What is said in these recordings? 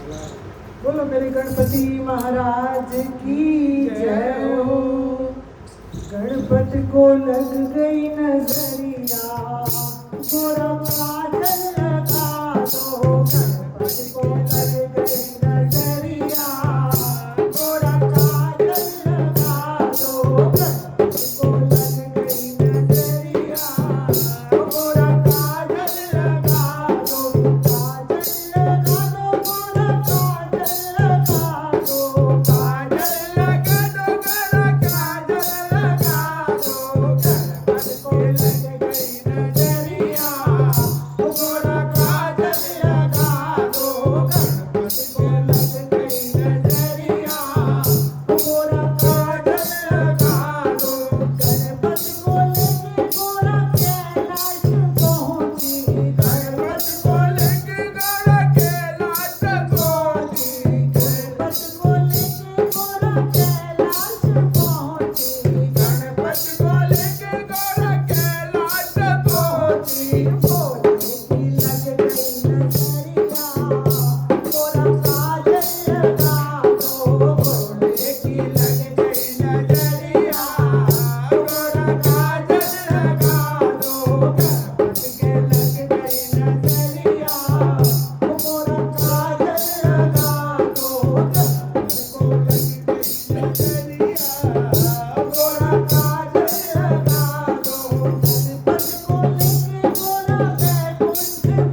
बोलो मेरे गणपति महाराज की जय हो। गणपति को लग गई नजरिया, गोरा काजल लगा दो। गणपति को लग गई नजरिया, गोरा काजल लगा दो। गणपति को लग गई नजरिया, गोरा काजल लगा दो। काजल लगा दो, गोरा काजल लगा दो। काजल लगा दो, गोरा काजल लगा दो। गणपति को लग गई नजरिया, गोरा काजल लगा दो। गणपति को लग गई नजरिया, गोरा काजल लगा दो। गणपति को लेके गोरा कैलाश पहुंची। गणपति को लेके गोरा कैलाश पहुंची। गणपति को लेके गोरा कैलाश पहुंची। गणपति को लेके गोरा कैलाश पहुंची। भोले की लग गई नजरिया, गोरा काजल लगा दो। भोले की लग गई नजरिया, गोरा काजल लगा दो। गणपति को लग गई नजरिया, गोरा काजल लगा दो। गणपति को लेके गोरा बैकुंठ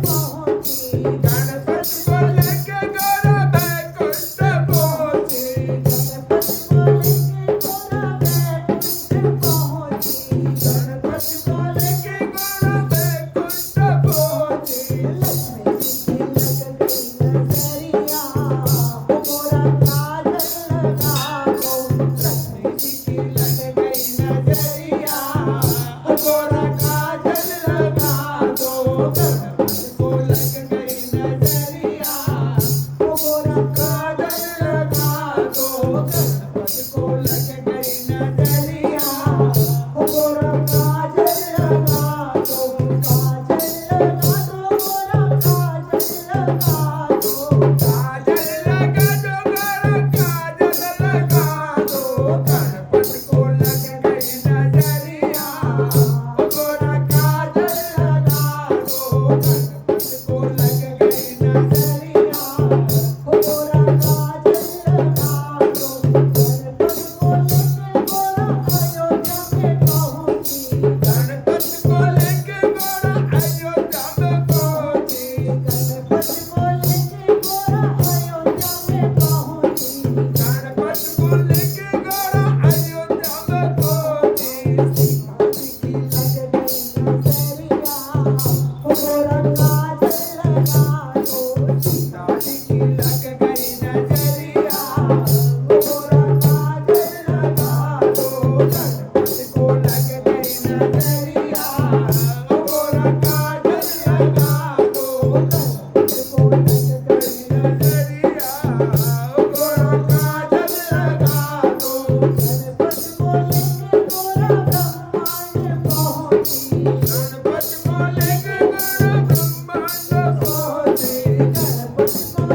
पहुंची। गणपति को लेके गोरा बैकुंठ पहुंची। गणपति को लेके गोरा बैकुंठ पहुंची। गणपति को लेके गोरा बैकुंठ पहुंची। लक्ष्मी जी की लग गई नजरिया, गोरा काजल लगा दो। लक्ष्मी जी की लग गई नजरिया, गोरा काजल लगा दो। गणपति को लग गई नजरिया, गोरा काजल लगा दो। गणपति को लग गई नजरिया, गोरा काजल लगा दो। काजल लगा दो, गोरा काजल लगा दो। काजल लगा दो, गोरा काजल लगा दो। गणपति को लग गई नजरिया, गोरा काजल लगा दो। गणपति को लग गई नजरिया, गोरा काजल लगा दो। गणपति को लेके गोरा अयोध्या में पहुंची। गणपति को लेके गोरा अयोध्या में पहुंची। गणपति को लेके गोरा अयोध्या में पहुंची। गणपति को लेके गोरा अयोध्या में पहुंची। सीता जी की लग गई नजरिया, गोरा काजल लगा दो। सीता जी की लग गई नजरिया, गोरा काजल लगा दो। गणपति को लग गई नजरिया, गोरा काजल लगा दो। गणपति को लग गई नजरिया, गोरा काजल लगा दो। गणपति को लेके गोरा ब्रह्मांड पहुंची। गणपति को लेके गोरा ब्रह्मांड पहुंची। गणपति को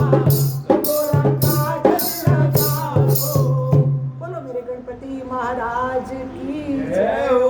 गोरा काजल लगा दो। बोलो मेरे गणपति महाराज की जय हो।